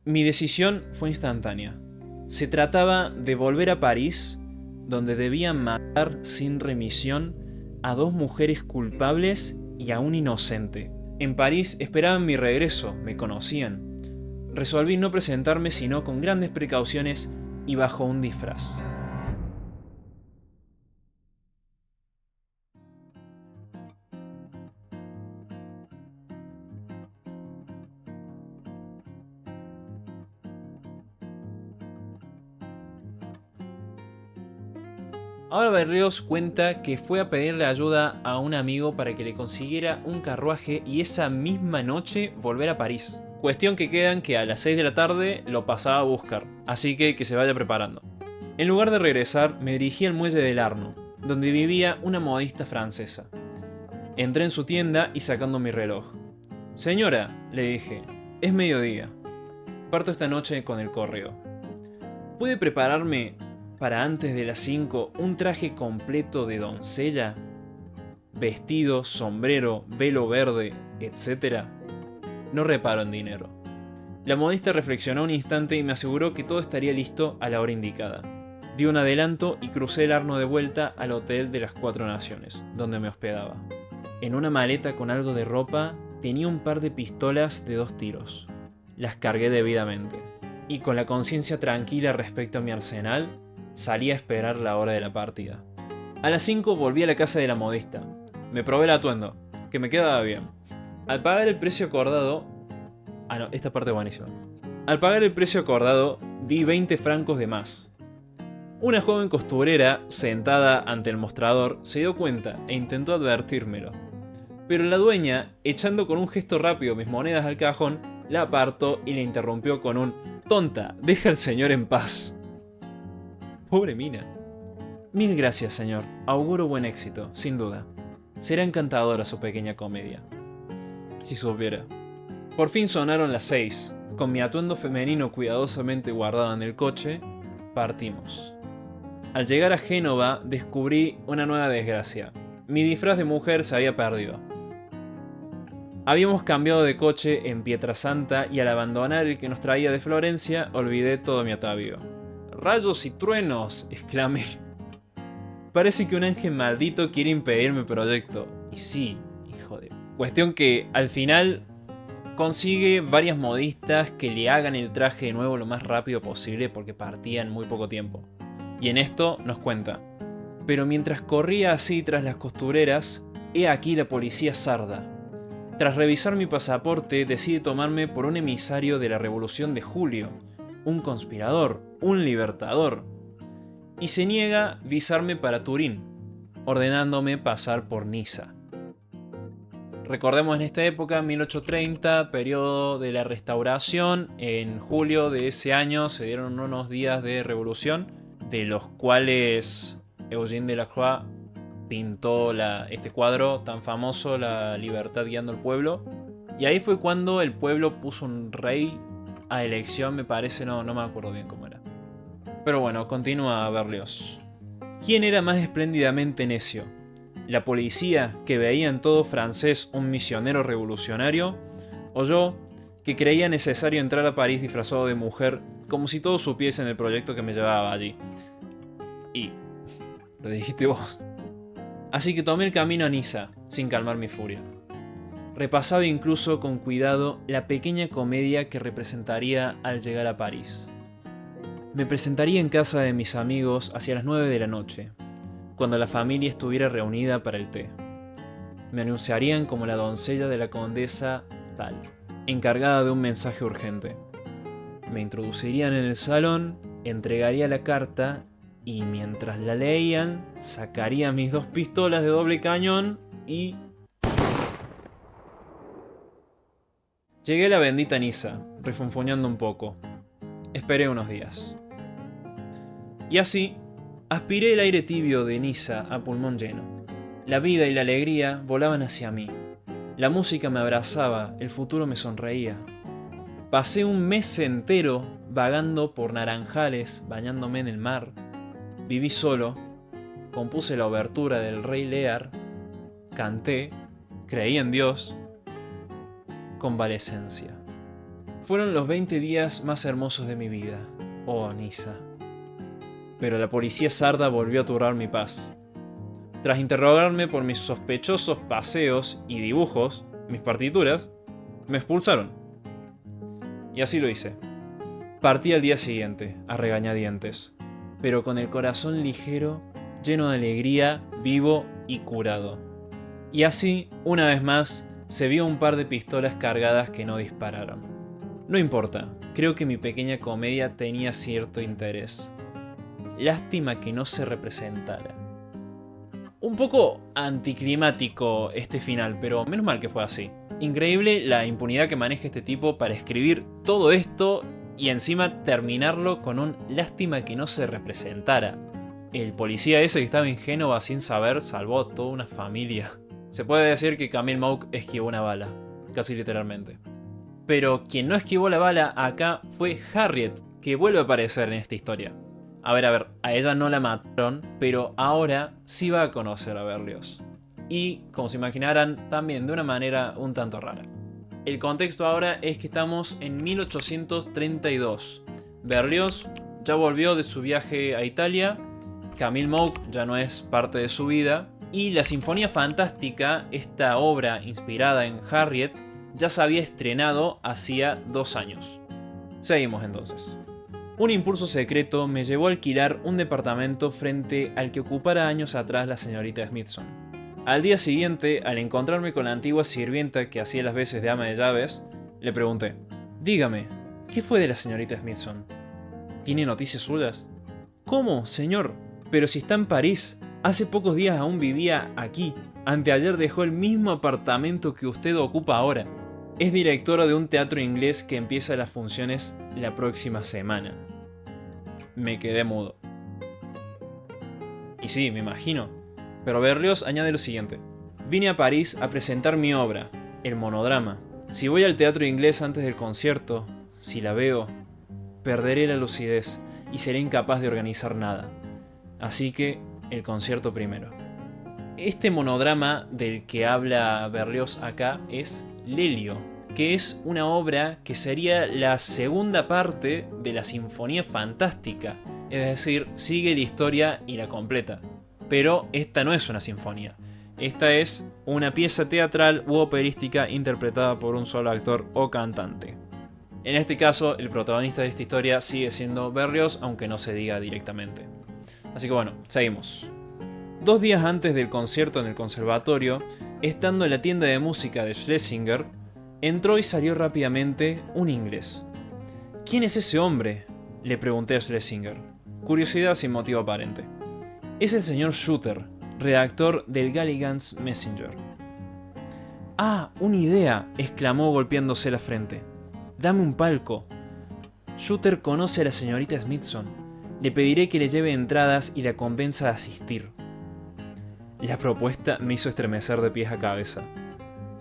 Mi decisión fue instantánea. Se trataba de volver a París, donde debían matar sin remisión a 2 mujeres culpables y a un inocente. En París esperaban mi regreso, me conocían. Resolví no presentarme sino con grandes precauciones y bajo un disfraz. Ahora Berríos cuenta que fue a pedirle ayuda a un amigo para que le consiguiera un carruaje y esa misma noche volver a París. Cuestión que quedan que a las 6 de la tarde lo pasaba a buscar, así que se vaya preparando. En lugar de regresar, me dirigí al muelle del Arno, donde vivía una modista francesa. Entré en su tienda y sacando mi reloj. Señora, le dije, es mediodía. Parto esta noche con el correo. ¿Puede prepararme para antes de las 5 un traje completo de doncella? Vestido, sombrero, velo verde, etc. No reparo en dinero. La modista reflexionó un instante y me aseguró que todo estaría listo a la hora indicada. Di un adelanto y crucé el Arno de vuelta al Hotel de las 4 Naciones, donde me hospedaba. En una maleta con algo de ropa tenía un par de pistolas de 2 tiros. Las cargué debidamente. Y con la conciencia tranquila respecto a mi arsenal, salí a esperar la hora de la partida. A las 5 volví a la casa de la modista. Me probé el atuendo, que me quedaba bien. Al pagar el precio acordado... no, esta parte es buenísima. Al pagar el precio acordado, di 20 francos de más. Una joven costurera, sentada ante el mostrador, se dio cuenta e intentó advertírmelo. Pero la dueña, echando con un gesto rápido mis monedas al cajón, la apartó y le interrumpió con un «Tonta, deja al señor en paz». Pobre mina. Mil gracias, señor. Auguro buen éxito, sin duda. Será encantadora su pequeña comedia. Si supiera. Por fin sonaron las 6. Con mi atuendo femenino cuidadosamente guardado en el coche, partimos. Al llegar a Génova, descubrí una nueva desgracia. Mi disfraz de mujer se había perdido. Habíamos cambiado de coche en Pietrasanta y al abandonar el que nos traía de Florencia, olvidé todo mi atavío. ¡Rayos y truenos!, exclamé. Parece que un ángel maldito quiere impedir mi proyecto. Y sí, hijo de... Cuestión que al final consigue varias modistas que le hagan el traje de nuevo lo más rápido posible porque partía en muy poco tiempo. Y en esto nos cuenta. Pero mientras corría así tras las costureras, he aquí la policía sarda. Tras revisar mi pasaporte, decide tomarme por un emisario de la Revolución de Julio, un conspirador, un libertador, y se niega visarme para Turín, ordenándome pasar por Niza. Recordemos en esta época, 1830, periodo de la Restauración, en julio de ese año se dieron unos días de revolución, de los cuales Eugène Delacroix pintó este cuadro tan famoso, La libertad guiando al pueblo. Y ahí fue cuando el pueblo puso un rey a elección, me parece, no me acuerdo bien cómo era. Pero bueno, continúa Berlioz. ¿Quién era más espléndidamente necio? ¿La policía, que veía en todo francés un misionero revolucionario? ¿O yo, que creía necesario entrar a París disfrazado de mujer, como si todos supiesen el proyecto que me llevaba allí? Y... lo dijiste vos. Así que tomé el camino a Niza, sin calmar mi furia. Repasaba incluso con cuidado la pequeña comedia que representaría al llegar a París. Me presentaría en casa de mis amigos hacia las 9 de la noche, cuando la familia estuviera reunida para el té. Me anunciarían como la doncella de la condesa tal, encargada de un mensaje urgente. Me introducirían en el salón, entregaría la carta y mientras la leían, sacaría mis 2 pistolas de doble cañón y... Llegué a la bendita Niza, refunfuñando un poco. Esperé unos días. Y así, aspiré el aire tibio de Niza a pulmón lleno. La vida y la alegría volaban hacia mí. La música me abrazaba, el futuro me sonreía. Pasé un mes entero vagando por naranjales, bañándome en el mar. Viví solo, compuse la obertura del Rey Lear, canté, creí en Dios, convalescencia. Fueron los 20 días más hermosos de mi vida, oh Nisa. Pero la policía sarda volvió a turbar mi paz. Tras interrogarme por mis sospechosos paseos y dibujos, mis partituras, me expulsaron. Y así lo hice. Partí al día siguiente, a regañadientes, pero con el corazón ligero, lleno de alegría, vivo y curado. Y así, una vez más, se vio un par de pistolas cargadas que no dispararon. No importa, creo que mi pequeña comedia tenía cierto interés. Lástima que no se representara. Un poco anticlimático este final, pero menos mal que fue así. Increíble la impunidad que maneja este tipo para escribir todo esto y encima terminarlo con un lástima que no se representara. El policía ese que estaba en Génova sin saber salvó a toda una familia. Se puede decir que Camille Mouk esquivó una bala, casi literalmente. Pero quien no esquivó la bala acá fue Harriet, que vuelve a aparecer en esta historia. A ver, a ella no la mataron, pero ahora sí va a conocer a Berlioz. Y, como se imaginarán, también de una manera un tanto rara. El contexto ahora es que estamos en 1832. Berlioz ya volvió de su viaje a Italia, Camille Mouk ya no es parte de su vida, y la Sinfonía Fantástica, esta obra inspirada en Harriet, ya se había estrenado hacía 2 años. Seguimos entonces. Un impulso secreto me llevó a alquilar un departamento frente al que ocupara años atrás la señorita Smithson. Al día siguiente, al encontrarme con la antigua sirvienta que hacía las veces de ama de llaves, le pregunté: «Dígame, ¿qué fue de la señorita Smithson? ¿Tiene noticias suyas?» «¿Cómo, señor? Pero si está en París. Hace pocos días aún vivía aquí. Anteayer dejó el mismo apartamento que usted ocupa ahora. Es directora de un teatro inglés que empieza las funciones la próxima semana». Me quedé mudo. Y sí, me imagino. Pero Berlioz añade lo siguiente: «Vine a París a presentar mi obra, el monodrama. Si voy al teatro inglés antes del concierto, si la veo, perderé la lucidez y seré incapaz de organizar nada. Así que, el concierto primero». Este monodrama del que habla Berlioz acá es Lelio, que es una obra que sería la segunda parte de la Sinfonía Fantástica, es decir, sigue la historia y la completa. Pero esta no es una sinfonía, esta es una pieza teatral u operística interpretada por un solo actor o cantante. En este caso, el protagonista de esta historia sigue siendo Berlioz, aunque no se diga directamente. Así que bueno, seguimos. 2 días antes del concierto en el conservatorio, estando en la tienda de música de Schlesinger, entró y salió rápidamente un inglés. «¿Quién es ese hombre?», le pregunté a Schlesinger. Curiosidad sin motivo aparente. «Es el señor Shooter, redactor del Galligan's Messenger». «Ah, una idea», exclamó golpeándose la frente. «Dame un palco. Shooter conoce a la señorita Smithson. Le pediré que le lleve entradas y la convenza a asistir». La propuesta me hizo estremecer de pies a cabeza,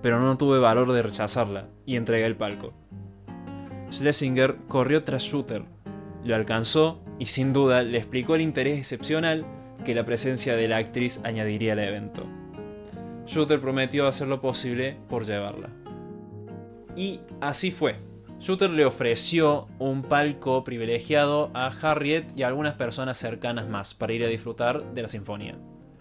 pero no tuve valor de rechazarla y entregué el palco. Schlesinger corrió tras Shooter, lo alcanzó y sin duda le explicó el interés excepcional que la presencia de la actriz añadiría al evento. Shooter prometió hacer lo posible por llevarla. Y así fue. Shooter le ofreció un palco privilegiado a Harriet y a algunas personas cercanas más para ir a disfrutar de la sinfonía.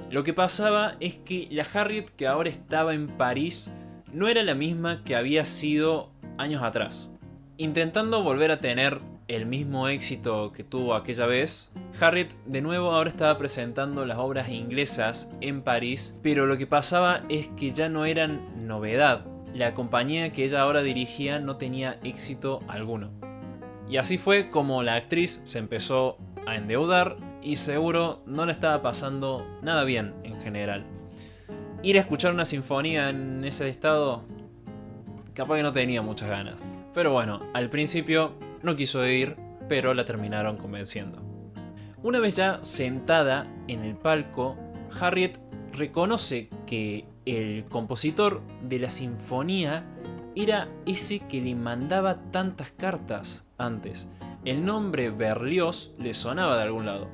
Lo que pasaba es que la Harriet que ahora estaba en París no era la misma que había sido años atrás. Intentando volver a tener el mismo éxito que tuvo aquella vez, Harriet de nuevo ahora estaba presentando las obras inglesas en París, pero lo que pasaba es que ya no eran novedad. La compañía que ella ahora dirigía no tenía éxito alguno. Y así fue como la actriz se empezó a endeudar y seguro no le estaba pasando nada bien en general. Ir a escuchar una sinfonía en ese estado, capaz que no tenía muchas ganas. Pero bueno, al principio no quiso ir, pero la terminaron convenciendo. Una vez ya sentada en el palco, Harriet reconoce que el compositor de la sinfonía era ese que le mandaba tantas cartas antes. El nombre Berlioz le sonaba de algún lado.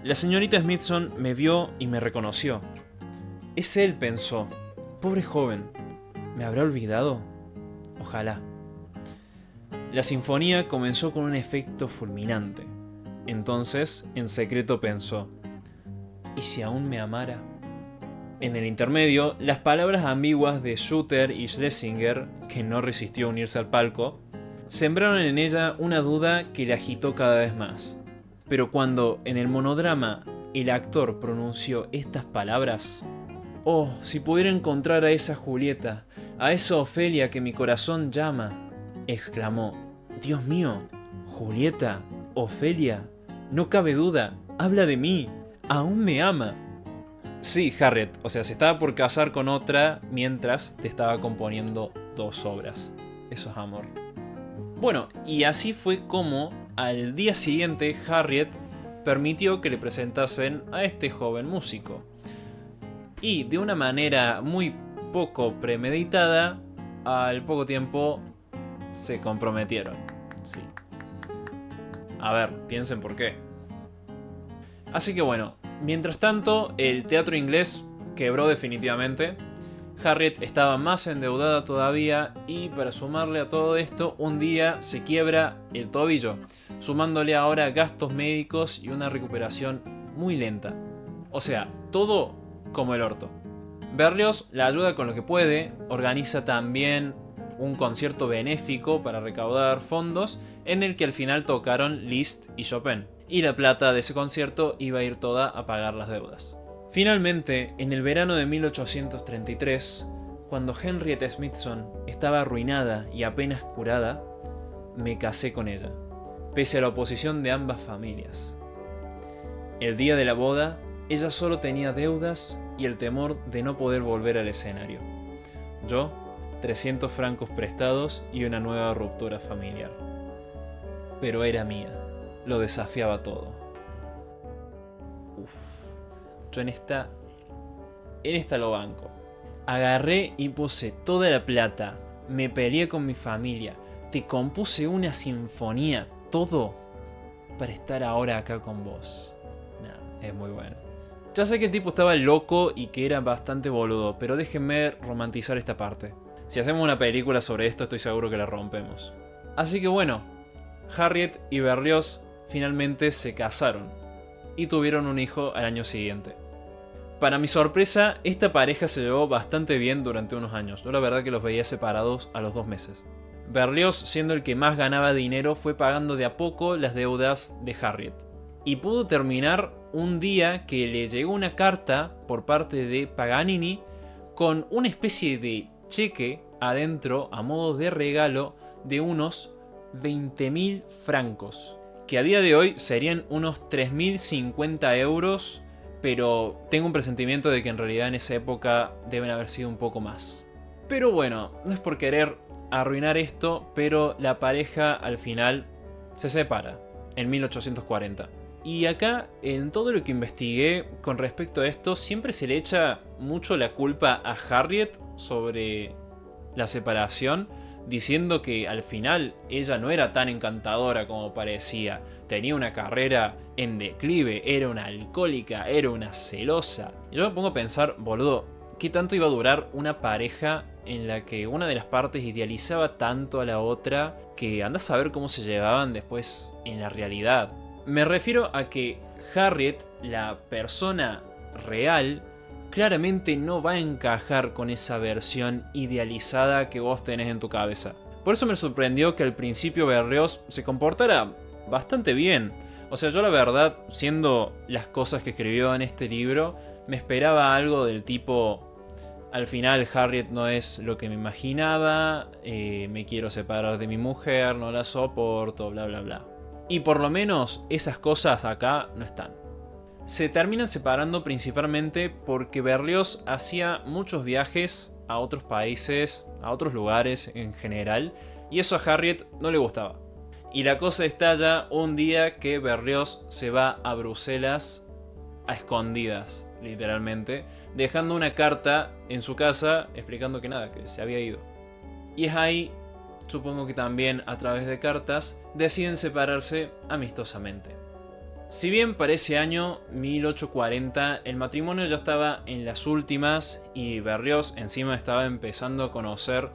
La señorita Smithson me vio y me reconoció. «Es él», pensó. «Pobre joven. ¿Me habrá olvidado? Ojalá». La sinfonía comenzó con un efecto fulminante. Entonces, en secreto pensó, ¿y si aún me amara? En el intermedio, las palabras ambiguas de Shooter y Schlesinger, que no resistió unirse al palco, sembraron en ella una duda que la agitó cada vez más. Pero cuando, en el monodrama, el actor pronunció estas palabras: «Oh, si pudiera encontrar a esa Julieta, a esa Ofelia que mi corazón llama», exclamó: «Dios mío, Julieta, Ofelia, no cabe duda, habla de mí, aún me ama». Sí, Harriet, o sea, se estaba por casar con otra mientras te estaba componiendo 2 obras. Eso es amor. Bueno, y así fue como al día siguiente Harriet permitió que le presentasen a este joven músico. Y de una manera muy poco premeditada, al poco tiempo se comprometieron. Sí. A ver, piensen por qué. Así que bueno, mientras tanto, el teatro inglés quebró definitivamente. Harriet estaba más endeudada todavía y para sumarle a todo esto, un día se quiebra el tobillo, sumándole ahora gastos médicos y una recuperación muy lenta. O sea, todo como el orto. Berlioz la ayuda con lo que puede, organiza también un concierto benéfico para recaudar fondos en el que al final tocaron Liszt y Chopin. Y la plata de ese concierto iba a ir toda a pagar las deudas. Finalmente, en el verano de 1833, cuando Henriette Smithson estaba arruinada y apenas curada, me casé con ella, pese a la oposición de ambas familias. El día de la boda, ella solo tenía deudas y el temor de no poder volver al escenario. Yo, 300 francos prestados y una nueva ruptura familiar. Pero era mía, lo desafiaba todo. Yo en esta lo banco. Agarré y puse toda la plata, me peleé con mi familia, te compuse una sinfonía, todo, para estar ahora acá con vos. Nah, es muy bueno. Ya sé que el tipo estaba loco y que era bastante boludo, pero déjenme romantizar esta parte. Si hacemos una película sobre esto, estoy seguro que la rompemos. Así que bueno, Harriet y Berlioz finalmente se casaron y tuvieron un hijo al año siguiente. Para mi sorpresa, esta pareja se llevó bastante bien durante unos años. Yo la verdad que los veía separados a los 2 meses. Berlioz, siendo el que más ganaba dinero, fue pagando de a poco las deudas de Harriet. Y pudo terminar un día que le llegó una carta por parte de Paganini con una especie de cheque adentro a modo de regalo de unos 20.000 francos. Que a día de hoy serían unos 3.050 euros, pero tengo un presentimiento de que en realidad en esa época deben haber sido un poco más. Pero bueno, no es por querer arruinar esto, pero la pareja al final se separa en 1840. Y acá, en todo lo que investigué con respecto a esto, siempre se le echa mucho la culpa a Harriet sobre la separación, diciendo que al final ella no era tan encantadora como parecía. Tenía una carrera en declive, era una alcohólica, era una celosa. Y yo me pongo a pensar, boludo, ¿qué tanto iba a durar una pareja en la que una de las partes idealizaba tanto a la otra que andás a ver cómo se llevaban después en la realidad? Me refiero a que Harriet, la persona real, claramente no va a encajar con esa versión idealizada que vos tenés en tu cabeza. Por eso me sorprendió que al principio Berlioz se comportara bastante bien. O sea, yo la verdad, siendo las cosas que escribió en este libro, me esperaba algo del tipo: al final Harriet no es lo que me imaginaba, me quiero separar de mi mujer, no la soporto, bla bla bla. Y por lo menos esas cosas acá no están. Se terminan separando principalmente porque Berlioz hacía muchos viajes a otros países, a otros lugares en general, y eso a Harriet no le gustaba. Y la cosa estalla un día que Berlioz se va a Bruselas a escondidas, literalmente, dejando una carta en su casa explicando que nada, que se había ido. Y es ahí, supongo que también a través de cartas, deciden separarse amistosamente. Si bien para ese año, 1840, el matrimonio ya estaba en las últimas y Berlioz encima estaba empezando a conocer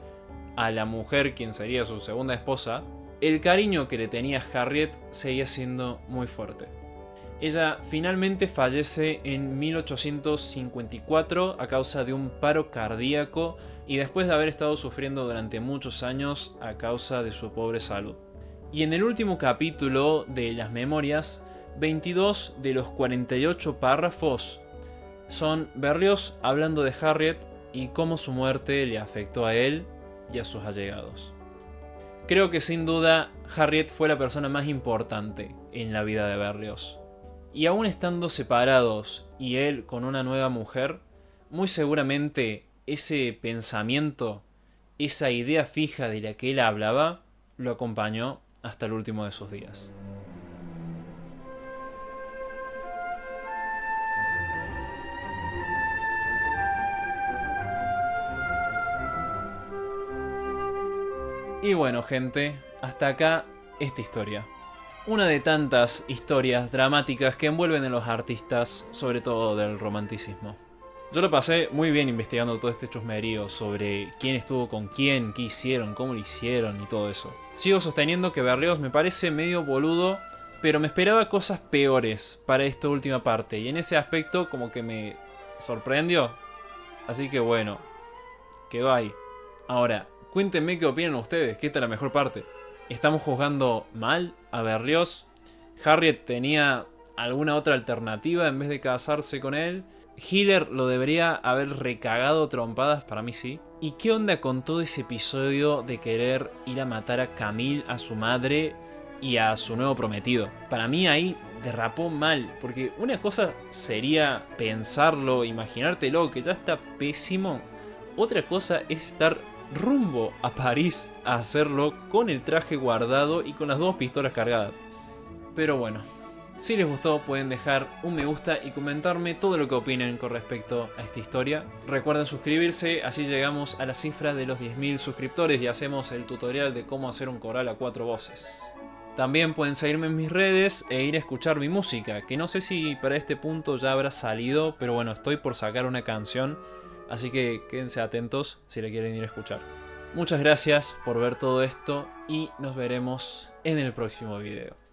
a la mujer quien sería su segunda esposa, el cariño que le tenía a Harriet seguía siendo muy fuerte. Ella finalmente fallece en 1854 a causa de un paro cardíaco y después de haber estado sufriendo durante muchos años a causa de su pobre salud. Y en el último capítulo de las memorias, 22 de los 48 párrafos son Berlioz hablando de Harriet y cómo su muerte le afectó a él y a sus allegados. Creo que sin duda Harriet fue la persona más importante en la vida de Berlioz. Y aún estando separados y él con una nueva mujer, muy seguramente ese pensamiento, esa idea fija de la que él hablaba, lo acompañó hasta el último de sus días. Y bueno, gente, hasta acá esta historia. Una de tantas historias dramáticas que envuelven a los artistas, sobre todo del romanticismo. Yo lo pasé muy bien investigando todo este chusmerío sobre quién estuvo con quién, qué hicieron, cómo lo hicieron y todo eso. Sigo sosteniendo que Berlioz me parece medio boludo, pero me esperaba cosas peores para esta última parte. Y en ese aspecto como que me sorprendió. Así que bueno, quedó ahí. Ahora, cuéntenme qué opinan ustedes, que esta es la mejor parte. ¿Estamos juzgando mal a Berlioz? ¿Harriet tenía alguna otra alternativa en vez de casarse con él? ¿Hitler lo debería haber recagado trompadas? Para mí sí. ¿Y qué onda con todo ese episodio de querer ir a matar a Camille, a su madre y a su nuevo prometido? Para mí ahí derrapó mal, porque una cosa sería pensarlo, imaginártelo, que ya está pésimo. Otra cosa es estar rumbo a París a hacerlo con el traje guardado y con las dos pistolas cargadas. Pero bueno, si les gustó pueden dejar un me gusta y comentarme todo lo que opinen con respecto a esta historia. Recuerden suscribirse, así llegamos a la cifra de los 10.000 suscriptores y hacemos el tutorial de cómo hacer un coral a 4 voces. También pueden seguirme en mis redes e ir a escuchar mi música, que no sé si para este punto ya habrá salido, pero bueno, estoy por sacar una canción. Así que quédense atentos si le quieren ir a escuchar. Muchas gracias por ver todo esto y nos veremos en el próximo video.